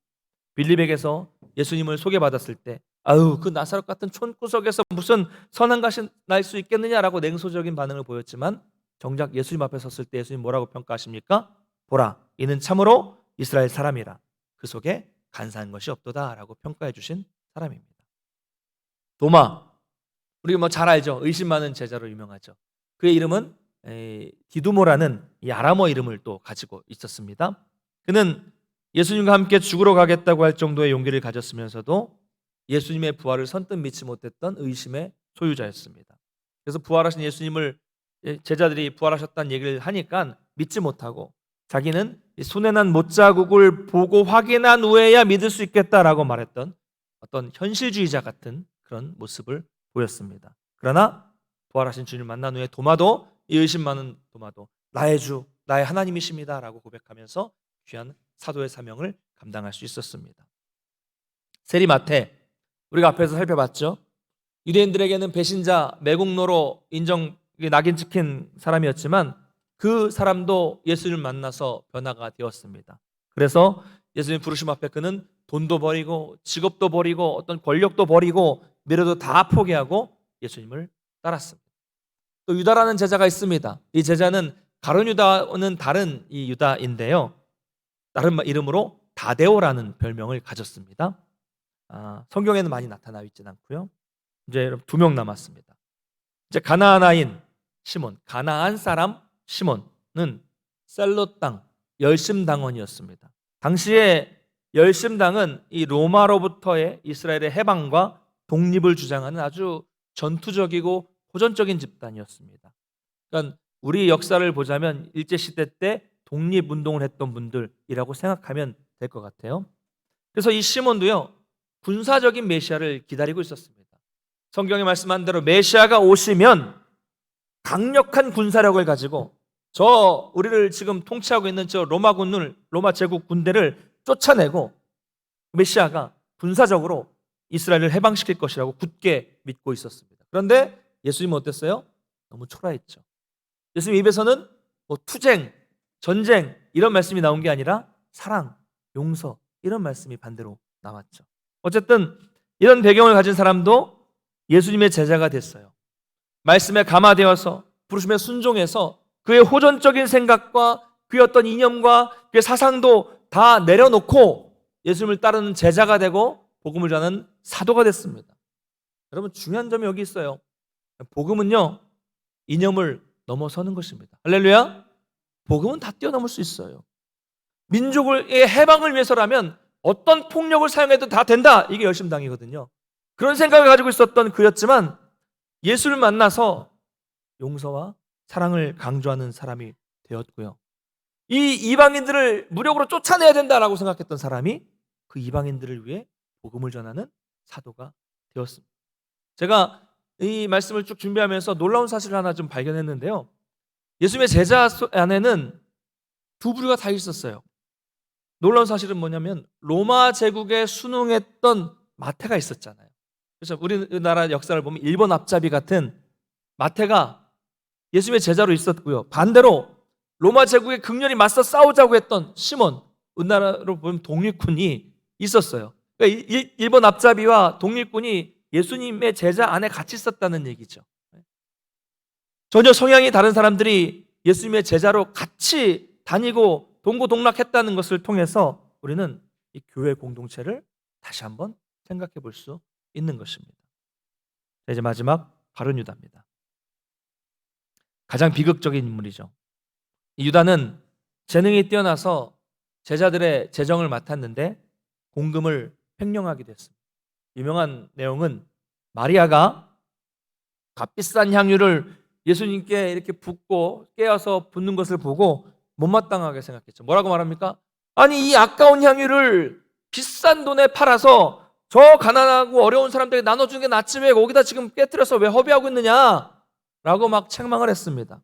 빌립에게서 예수님을 소개받았을 때 아유, 그 나사렛 같은 촌구석에서 무슨 선한 것이 날 수 있겠느냐라고 냉소적인 반응을 보였지만 정작 예수님 앞에 섰을 때 예수님 뭐라고 평가하십니까? 보라, 이는 참으로 이스라엘 사람이라, 그 속에 간사한 것이 없도다라고 평가해 주신 사람입니다. 도마, 우리가 뭐 잘 알죠. 의심 많은 제자로 유명하죠. 그의 이름은 디두모라는 이 아람어 이름을 또 가지고 있었습니다. 그는 예수님과 함께 죽으러 가겠다고 할 정도의 용기를 가졌으면서도 예수님의 부활을 선뜻 믿지 못했던 의심의 소유자였습니다. 그래서 부활하신 예수님을 제자들이 부활하셨다는 얘기를 하니까 믿지 못하고 자기는 손에 난 못자국을 보고 확인한 후에야 믿을 수 있겠다라고 말했던 어떤 현실주의자 같은 그런 모습을 보였습니다. 그러나 부활하신 주님을 만난 후에 도마도, 이 의심 많은 도마도 나의 주, 나의 하나님이십니다라고 고백하면서 귀한 사도의 사명을 감당할 수 있었습니다. 세리마테, 우리가 앞에서 살펴봤죠. 유대인들에게는 배신자, 매국노로 낙인 찍힌 사람이었지만 그 사람도 예수님을 만나서 변화가 되었습니다. 그래서 예수님 부르심 앞에 그는 돈도 버리고 직업도 버리고 어떤 권력도 버리고 미래도 다 포기하고 예수님을 따랐습니다. 또 유다라는 제자가 있습니다. 이 제자는 가룟 유다는 다른 이 유다인데요, 다른 이름으로 다데오라는 별명을 가졌습니다. 성경에는 많이 나타나 있지는 않고요. 이제 2명 남았습니다. 이제 가나안인 시몬, 가나안 사람 시몬은 셀롯 땅 열심당원이었습니다. 당시에 열심당은 이 로마로부터의 이스라엘의 해방과 독립을 주장하는 아주 전투적이고 호전적인 집단이었습니다. 그러니까 우리 역사를 보자면 일제시대 때 독립운동을 했던 분들이라고 생각하면 될 것 같아요. 그래서 이 시몬도요, 군사적인 메시아를 기다리고 있었습니다. 성경에 말씀한 대로 메시아가 오시면 강력한 군사력을 가지고 우리를 지금 통치하고 있는 저 로마 제국 군대를 쫓아내고 메시아가 군사적으로 이스라엘을 해방시킬 것이라고 굳게 믿고 있었습니다. 그런데 예수님은 어땠어요? 너무 초라했죠. 예수님 입에서는 투쟁, 전쟁 이런 말씀이 나온 게 아니라 사랑, 용서 이런 말씀이 반대로 나왔죠. 어쨌든 이런 배경을 가진 사람도 예수님의 제자가 됐어요. 말씀에 감화되어서 부르심에 순종해서 그의 호전적인 생각과 그의 어떤 이념과 그의 사상도 다 내려놓고 예수님을 따르는 제자가 되고 복음을 전하는 사도가 됐습니다. 여러분, 중요한 점이 여기 있어요. 복음은요, 이념을 넘어서는 것입니다. 할렐루야. 복음은 다 뛰어넘을 수 있어요. 민족의 해방을 위해서라면 어떤 폭력을 사용해도 다 된다. 이게 열심당이거든요. 그런 생각을 가지고 있었던 그였지만 예수를 만나서 용서와 사랑을 강조하는 사람이 되었고요. 이 이방인들을 무력으로 쫓아내야 된다라고 생각했던 사람이 그 이방인들을 위해 복음을 전하는 사도가 되었습니다. 제가 이 말씀을 쭉 준비하면서 놀라운 사실을 하나 좀 발견했는데요. 예수님의 제자 안에는 2부류가 다 있었어요. 놀라운 사실은 뭐냐면 로마 제국에 순응했던 마태가 있었잖아요. 그래서 우리나라 역사를 보면 일본 앞잡이 같은 마태가 예수님의 제자로 있었고요. 반대로 로마 제국에 극렬히 맞서 싸우자고 했던 시몬, 우리나라로 보면 독립군이 있었어요. 그러니까 일본 앞잡이와 독립군이 예수님의 제자 안에 같이 있었다는 얘기죠. 전혀 성향이 다른 사람들이 예수님의 제자로 같이 다니고 동고동락했다는 것을 통해서 우리는 이 교회 공동체를 다시 한번 생각해 볼 수 있는 것입니다. 이제 마지막 가룟 유다입니다. 가장 비극적인 인물이죠. 이 유다는 재능이 뛰어나서 제자들의 재정을 맡았는데 공금을 횡령하게 됐습니다. 유명한 내용은 마리아가 값비싼 향유를 예수님께 이렇게 붓고 깨어서 붓는 것을 보고 못마땅하게 생각했죠. 뭐라고 말합니까? 아니, 이 아까운 향유를 비싼 돈에 팔아서 저 가난하고 어려운 사람들에게 나눠주는 게 낫지 왜 거기다 지금 깨트려서 왜 허비하고 있느냐? 라고 막 책망을 했습니다.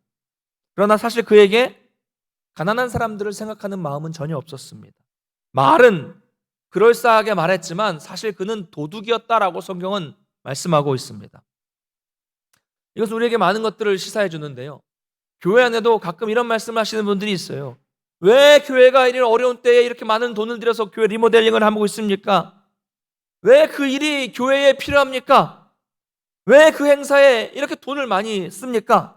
그러나 사실 그에게 가난한 사람들을 생각하는 마음은 전혀 없었습니다. 말은 그럴싸하게 말했지만 사실 그는 도둑이었다라고 성경은 말씀하고 있습니다. 이것은 우리에게 많은 것들을 시사해 주는데요. 교회 안에도 가끔 이런 말씀을 하시는 분들이 있어요. 왜 교회가 이런 어려운 때에 이렇게 많은 돈을 들여서 교회 리모델링을 하고 있습니까? 왜 그 일이 교회에 필요합니까? 왜 그 행사에 이렇게 돈을 많이 씁니까?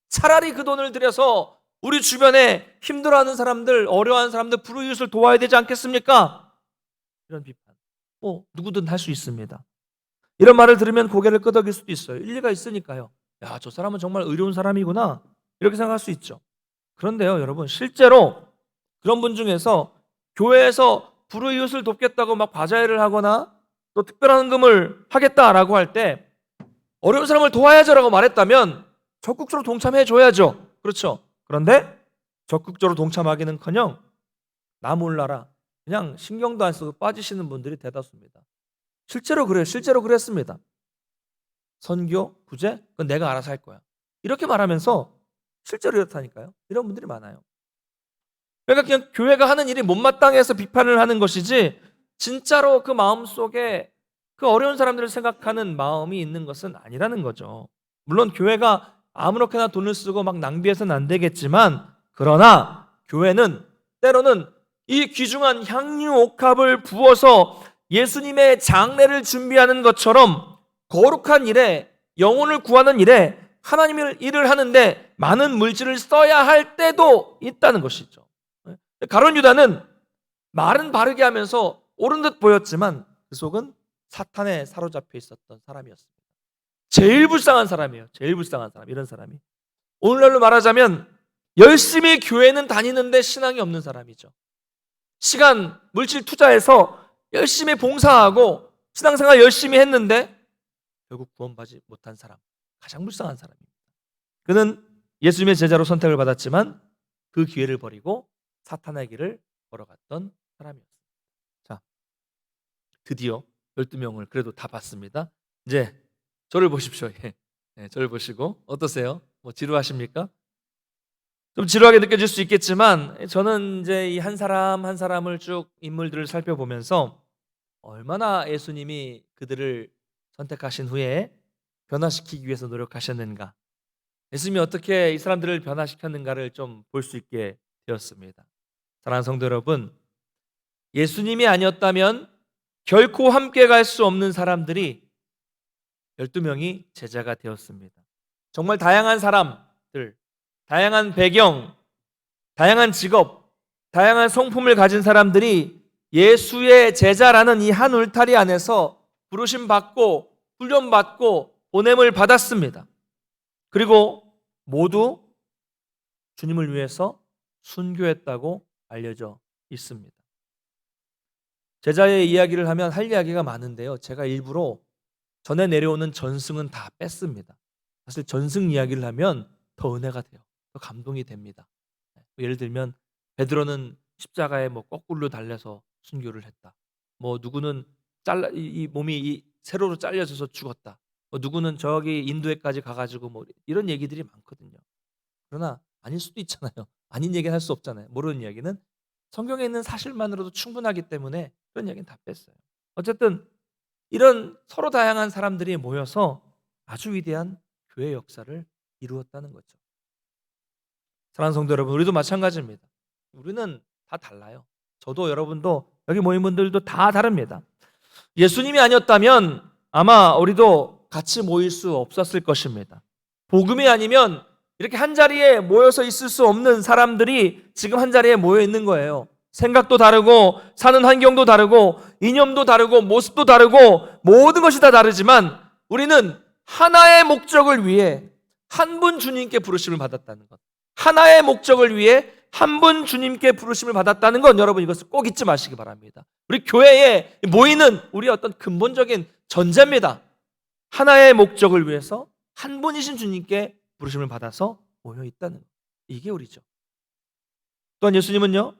차라리 그 돈을 들여서 우리 주변에 힘들어하는 사람들, 어려워하는 사람들, 불우이웃을 도와야 되지 않겠습니까? 이런 비판. 누구든 할 수 있습니다. 이런 말을 들으면 고개를 끄덕일 수도 있어요. 일리가 있으니까요. 야, 저 사람은 정말 의로운 사람이구나. 이렇게 생각할 수 있죠. 그런데요, 여러분, 실제로 그런 분 중에서 교회에서 불우이웃을 돕겠다고 막 바자회를 하거나 또 특별한 헌금을 하겠다라고 할 때 어려운 사람을 도와야죠라고 말했다면 적극적으로 동참해 줘야죠. 그렇죠. 그런데 적극적으로 동참하기는커녕 나 몰라라, 그냥 신경도 안 쓰고 빠지시는 분들이 대다수입니다. 실제로 그래요. 실제로 그랬습니다. 선교, 구제, 그건 내가 알아서 할 거야. 이렇게 말하면서 실제로 이렇다니까요. 이런 분들이 많아요. 그러니까 그냥 교회가 하는 일이 못마땅해서 비판을 하는 것이지 진짜로 그 마음속에 그 어려운 사람들을 생각하는 마음이 있는 것은 아니라는 거죠. 물론 교회가 아무렇게나 돈을 쓰고 막 낭비해서는 안 되겠지만, 그러나 교회는 때로는 이 귀중한 향유 옥합을 부어서 예수님의 장례를 준비하는 것처럼 거룩한 일에, 영혼을 구하는 일에, 하나님의 일을 하는데 많은 물질을 써야 할 때도 있다는 것이죠. 가룟 유다는 말은 바르게 하면서 옳은 듯 보였지만 그 속은 사탄에 사로잡혀 있었던 사람이었습니다. 제일 불쌍한 사람이에요. 제일 불쌍한 사람, 이런 사람이. 오늘날로 말하자면 열심히 교회는 다니는데 신앙이 없는 사람이죠. 시간, 물질 투자해서 열심히 봉사하고 신앙생활 열심히 했는데 결국 구원받지 못한 사람, 가장 불쌍한 사람입니다. 그는 예수님의 제자로 선택을 받았지만 그 기회를 버리고 사탄의 길을 걸어갔던 사람이었습니다. 자, 드디어 12명을 그래도 다 봤습니다. 이제 저를 보십시오. 예, 저를 보시고 어떠세요? 뭐 지루하십니까? 좀 지루하게 느껴질 수 있겠지만 저는 이제 이 한 사람 한 사람을 쭉 인물들을 살펴보면서 얼마나 예수님이 그들을 선택하신 후에 변화시키기 위해서 노력하셨는가, 예수님이 어떻게 이 사람들을 변화시켰는가를 좀 볼 수 있게 되었습니다. 사랑하는 성도 여러분, 예수님이 아니었다면 결코 함께 갈 수 없는 사람들이 12명이 제자가 되었습니다. 정말 다양한 사람들, 다양한 배경, 다양한 직업, 다양한 성품을 가진 사람들이 예수의 제자라는 이 한 울타리 안에서 부르심 받고 훈련 받고 보냄을 받았습니다. 그리고 모두 주님을 위해서 순교했다고 알려져 있습니다. 제자의 이야기를 하면 할 이야기가 많은데요, 제가 일부러 전에 내려오는 전승은 다 뺐습니다. 사실 전승 이야기를 하면 더 은혜가 돼요. 더 감동이 됩니다. 예를 들면 베드로는 십자가에 뭐 거꾸로 달려서 순교를 했다. 뭐 누구는 이 몸이 세로로 잘려져서 죽었다. 뭐 누구는 저기 인도에까지 가가지고 뭐 이런 얘기들이 많거든요. 그러나 아닐 수도 있잖아요. 아닌 얘기는 할 수 없잖아요. 모르는 이야기는 성경에 있는 사실만으로도 충분하기 때문에 그런 이야기는 다 뺐어요. 어쨌든 이런 서로 다양한 사람들이 모여서 아주 위대한 교회 역사를 이루었다는 거죠. 사랑하는 성도 여러분, 우리도 마찬가지입니다. 우리는 다 달라요. 저도 여러분도 여기 모인 분들도 다 다릅니다. 예수님이 아니었다면 아마 우리도 같이 모일 수 없었을 것입니다. 복음이 아니면 이렇게 한 자리에 모여서 있을 수 없는 사람들이 지금 한 자리에 모여 있는 거예요. 생각도 다르고 사는 환경도 다르고 이념도 다르고 모습도 다르고 모든 것이 다 다르지만 우리는 하나의 목적을 위해 한 분 주님께 부르심을 받았다는 것, 하나의 목적을 위해 한 분 주님께 부르심을 받았다는 건 여러분 이것을 꼭 잊지 마시기 바랍니다. 우리 교회에 모이는 우리 어떤 근본적인 전제입니다. 하나의 목적을 위해서 한 분이신 주님께 부르심을 받아서 모여 있다는 것, 이게 우리죠. 또한 예수님은요,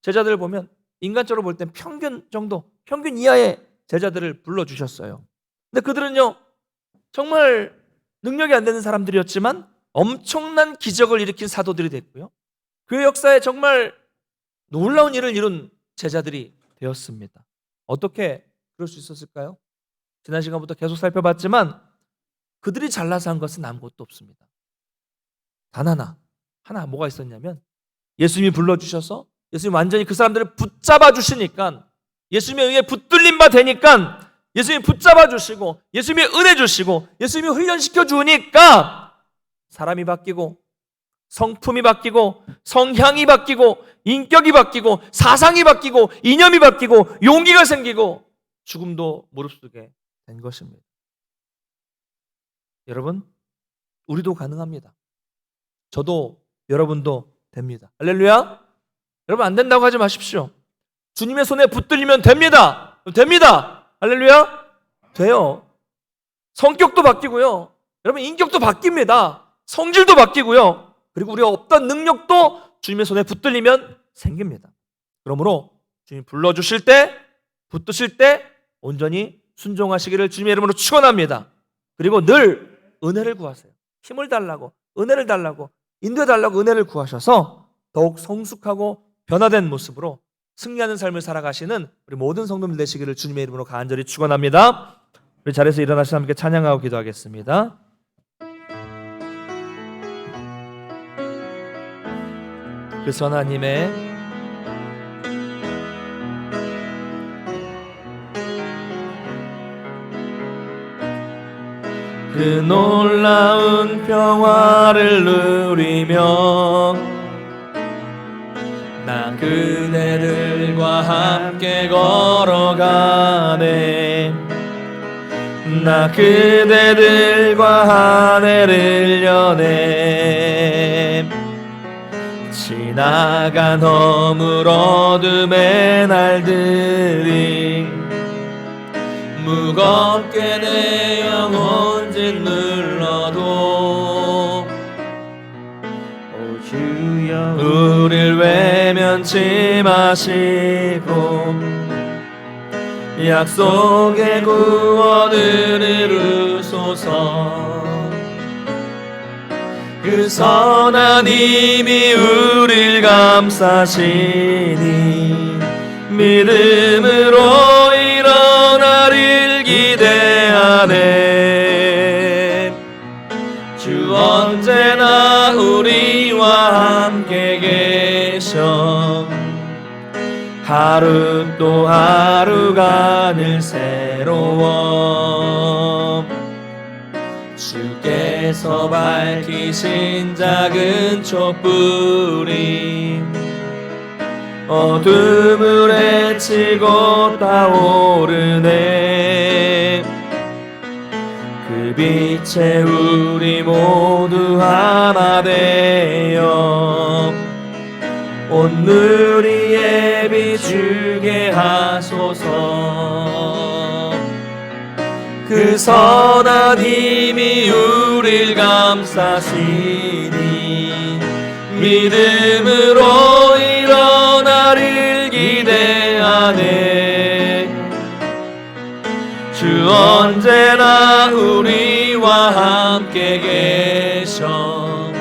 제자들을 보면 인간적으로 볼 땐 평균 정도, 평균 이하의 제자들을 불러주셨어요. 근데 그들은요 정말 능력이 안 되는 사람들이었지만 엄청난 기적을 일으킨 사도들이 됐고요, 교회 역사에 정말 놀라운 일을 이룬 제자들이 되었습니다. 어떻게 그럴 수 있었을까요? 지난 시간부터 계속 살펴봤지만 그들이 잘나서 한 것은 아무것도 없습니다. 단 하나 뭐가 있었냐면 예수님이 불러주셔서 예수님이 완전히 그 사람들을 붙잡아 주시니까, 예수님에 의해 붙들림 바 되니까 예수님이 붙잡아 주시고 예수님이 은혜 주시고 예수님이 훈련시켜 주니까 사람이 바뀌고 성품이 바뀌고 성향이 바뀌고 인격이 바뀌고 사상이 바뀌고 이념이 바뀌고 용기가 생기고 죽음도 무릅쓰게 된 것입니다. 여러분, 우리도 가능합니다. 저도 여러분도 됩니다. 할렐루야. 여러분, 안 된다고 하지 마십시오. 주님의 손에 붙들리면 됩니다. 됩니다. 할렐루야. 돼요. 성격도 바뀌고요, 여러분 인격도 바뀝니다. 성질도 바뀌고요, 그리고 우리가 없던 능력도 주님의 손에 붙들리면 생깁니다. 그러므로 주님 불러주실 때, 붙드실 때 온전히 순종하시기를 주님의 이름으로 축원합니다. 그리고 늘 은혜를 구하세요. 힘을 달라고, 은혜를 달라고, 인도해 달라고 은혜를 구하셔서 더욱 성숙하고 변화된 모습으로 승리하는 삶을 살아가시는 우리 모든 성도들 되시기를 주님의 이름으로 간절히 축원합니다. 우리 자리에서 일어나서 함께 찬양하고 기도하겠습니다. 그 선하님의 그 놀라운 평화를 누리며 나 그대들과 함께 걸어가네. 나 그대들과 한 해를 여네. 지나간 허물 어둠의 날들이 무겁게 내 영혼 짓눌러도 오 주여 우릴 외면치 마시고 약속의 구원을 이루소서. 그 선한 힘이 우릴 감싸시니 믿음으로 일어나릴 기대하네. 주 언제나 우리와 함께 계셔 하루 또 하루가 늘 새로워. 주께서 밝히신 작은 촛불이 어둠을 헤치고 타오르네. 그 빛에 우리 모두 하나 되어 온누리에 비추게 하소서. 그 선한 힘이 우릴 감싸시니 믿음으로 일어나릴 기대하네. 주 언제나 우리와 함께 계셔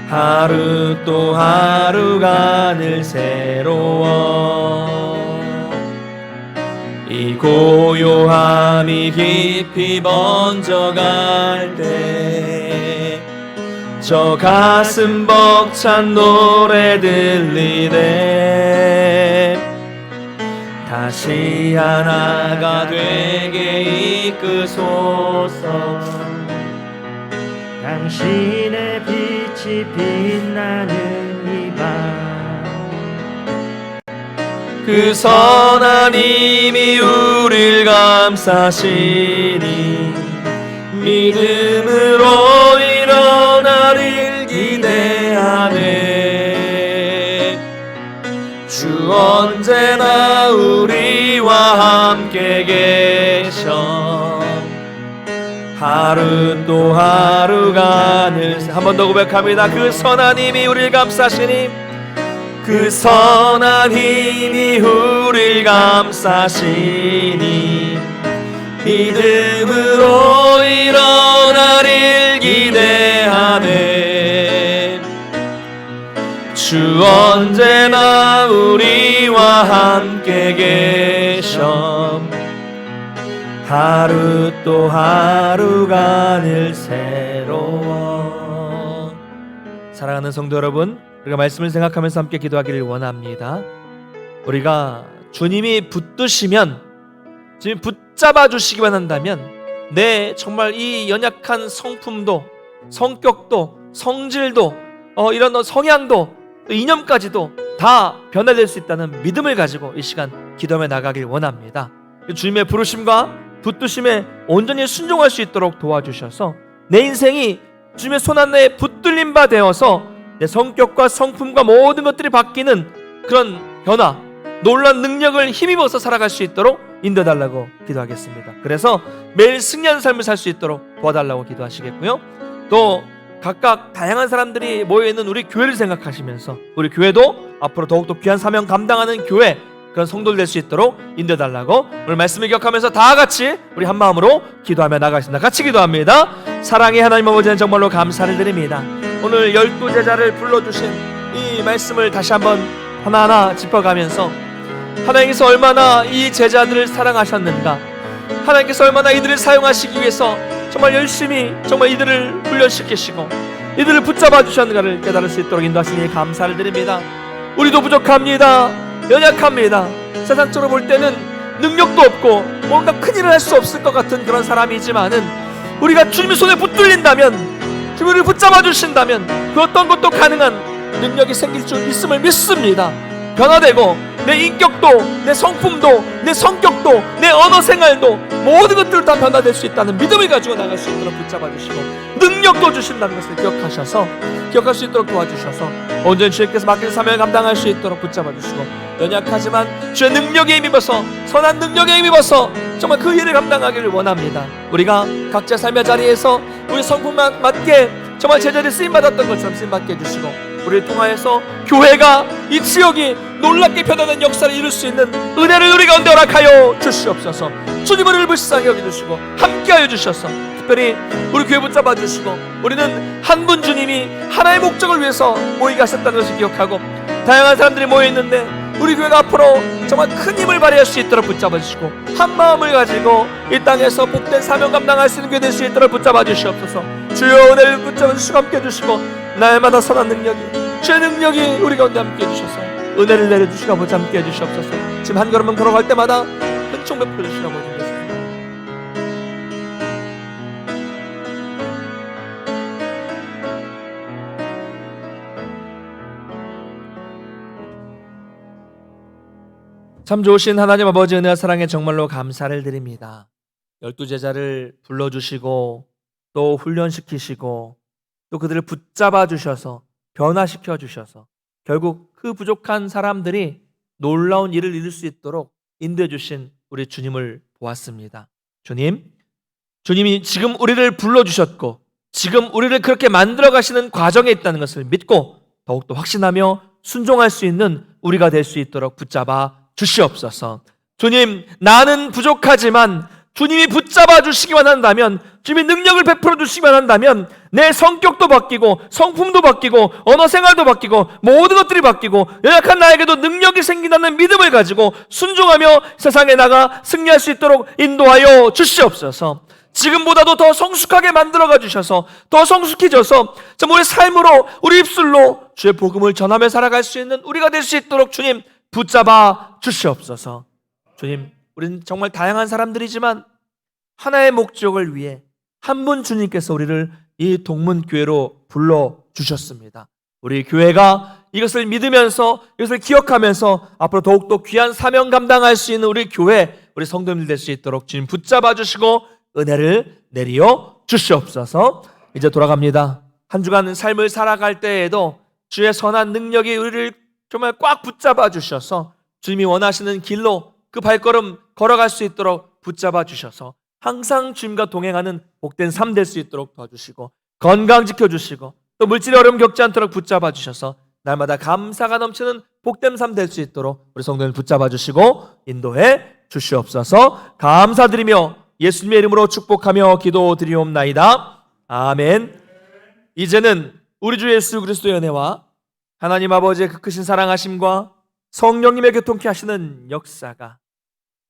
하루 또 하루가 늘 새로워. 이 고요함이 깊이 번져갈 때 저 가슴 벅찬 노래 들리네. 다시 하나가 되게 이끄소서. 당신의 빛이 빛나는 이 밤 그 선한 힘이 우릴 감싸시니 믿음으로 일어나릴 기대하네. 주 언제나 우리와 함께 계셔 하루 또 하루가 늘. 한 번 더 고백합니다. 그 선한 힘이 우릴 감싸시니 그 선한 힘이 우릴 감싸시니 믿음으로 일어나릴 기대하네. 주 언제나 우리와 함께 계셔 하루 또 하루가 늘 새로워. 사랑하는 성도 여러분, 우리가 말씀을 생각하면서 함께 기도하기를 원합니다. 우리가 주님이 붙드시면, 주님 붙잡아 주시기만 한다면 정말 이 연약한 성품도 성격도 성질도 이런 성향도 이념까지도 다 변화될 수 있다는 믿음을 가지고 이 시간 기도하며 나가길 원합니다. 주님의 부르심과 붙드심에 온전히 순종할 수 있도록 도와주셔서 내 인생이 주님의 손안에 붙들림 바 되어서 내 성격과 성품과 모든 것들이 바뀌는 그런 변화, 놀라운 능력을 힘입어서 살아갈 수 있도록 인도해달라고 기도하겠습니다. 그래서 매일 승리하는 삶을 살 수 있도록 도와달라고 기도하시겠고요. 또 각각 다양한 사람들이 모여있는 우리 교회를 생각하시면서 우리 교회도 앞으로 더욱더 귀한 사명 감당하는 교회, 그런 성도들 될 수 있도록 인도해달라고 오늘 말씀을 기억하면서 다 같이 우리 한 마음으로 기도하며 나가겠습니다. 같이 기도합니다. 사랑의 하나님 아버지는 정말로 감사를 드립니다. 오늘 12 제자를 불러주신 이 이 말씀을 다시 한번 하나하나 짚어가면서 하나님께서 얼마나 이 제자들을 사랑하셨는가, 하나님께서 얼마나 이들을 사용하시기 위해서 정말 열심히 정말 이들을 훈련시키시고 이들을 붙잡아 주셨는가를 깨달을 수 있도록 인도하시니 감사를 드립니다. 우리도 부족합니다. 연약합니다. 세상적으로 볼 때는 능력도 없고 뭔가 큰일을 할 수 없을 것 같은 그런 사람이지만은 우리가 주님의 손에 붙들린다면, 주님을 붙잡아 주신다면 그 어떤 것도 가능한 능력이 생길 줄 있음을 믿습니다. 변화되고 내 인격도, 내 성품도, 내 성격도, 내 언어 생활도 모든 것들을 다 변화될 수 있다는 믿음을 가지고 나갈 수 있도록 붙잡아 주시고 능력도 주신다는 것을 기억할 수 있도록 도와주셔서 온전히 주님께서 맡기신 사명을 감당할 수 있도록 붙잡아 주시고, 연약하지만 주의 능력에 힘입어서, 선한 능력에 힘입어서 정말 그 일을 감당하기를 원합니다. 우리가 각자 삶의 자리에서 우리 성품만 맞게 정말 제자리 쓰임받았던 것처럼 쓰임받게 해주시고, 우리를 통하여서 교회가, 이 지역이 놀랍게 변화된 역사를 이룰 수 있는 은혜를 우리 가운데 허락하여 주시옵소서. 주님을 우리를 불쌍히 여겨주시고 함께하여 주셔서 특별히 우리 교회 붙잡아 주시고, 우리는 한 분 주님이 하나의 목적을 위해서 모이게 하셨다는 것을 기억하고 다양한 사람들이 모여있는데 우리 교회가 앞으로 정말 큰 힘을 발휘할 수 있도록 붙잡아 주시고 한 마음을 가지고 이 땅에서 복된 사명 감당할 수 있는 교회 될 수 있도록 붙잡아 주시옵소서. 주여 은혜를 붙잡아 주시고 함께 해주시고 날마다 선한 능력이, 주의 능력이 우리 가운데 함께 해주셔서 은혜를 내려주시고 아버지 함께 해주시옵소서. 지금 한 걸음만 걸어갈 때마다 은총 베풀어 주시고 아버지 계십니다. 참 좋으신 하나님 아버지 은혜와 사랑에 정말로 감사를 드립니다. 12제자를 불러주시고 또 훈련시키시고 또 그들을 붙잡아 주셔서 변화시켜 주셔서 결국 그 부족한 사람들이 놀라운 일을 이룰 수 있도록 인도해 주신 우리 주님을 보았습니다. 주님이 지금 우리를 불러주셨고 지금 우리를 그렇게 만들어 가시는 과정에 있다는 것을 믿고 더욱더 확신하며 순종할 수 있는 우리가 될 수 있도록 붙잡아 주시옵소서. 주님, 나는 부족하지만 주님이 붙잡아 주시기만 한다면, 주님이 능력을 베풀어 주시기만 한다면 내 성격도 바뀌고 성품도 바뀌고 언어 생활도 바뀌고 모든 것들이 바뀌고 연약한 나에게도 능력이 생긴다는 믿음을 가지고 순종하며 세상에 나가 승리할 수 있도록 인도하여 주시옵소서. 지금보다도 더 성숙하게 만들어가 주셔서 더 성숙해져서 우리 삶으로, 우리 입술로 주의 복음을 전하며 살아갈 수 있는 우리가 될 수 있도록 주님 붙잡아 주시옵소서. 주님, 우리는 정말 다양한 사람들이지만 하나의 목적을 위해 한 분 주님께서 우리를 이 동문교회로 불러주셨습니다. 우리 교회가 이것을 믿으면서, 이것을 기억하면서 앞으로 더욱더 귀한 사명 감당할 수 있는 우리 교회, 우리 성도님들 될 수 있도록 주님 붙잡아 주시고 은혜를 내리어 주시옵소서. 이제 돌아갑니다. 한 주간 삶을 살아갈 때에도 주의 선한 능력이 우리를 정말 꽉 붙잡아 주셔서 주님이 원하시는 길로 그 발걸음 걸어갈 수 있도록 붙잡아 주셔서 항상 주님과 동행하는 복된 삶 될 수 있도록 도와주시고 건강 지켜주시고 또 물질의 어려움 겪지 않도록 붙잡아 주셔서 날마다 감사가 넘치는 복된 삶 될 수 있도록 우리 성도님 붙잡아 주시고 인도해 주시옵소서. 감사드리며 예수님의 이름으로 축복하며 기도드리옵나이다. 아멘. 이제는 우리 주 예수 그리스도의 은혜와 하나님 아버지의 그 크신 사랑하심과 성령님의 교통케 하시는 역사가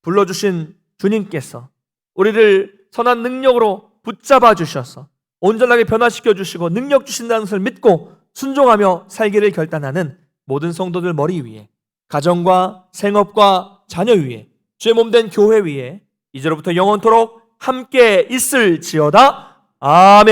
불러주신 주님께서 우리를 선한 능력으로 붙잡아 주셔서 온전하게 변화시켜 주시고 능력 주신다는 것을 믿고 순종하며 살기를 결단하는 모든 성도들 머리 위에, 가정과 생업과 자녀 위에, 주의 몸된 교회 위에 이제로부터 영원토록 함께 있을지어다. 아멘.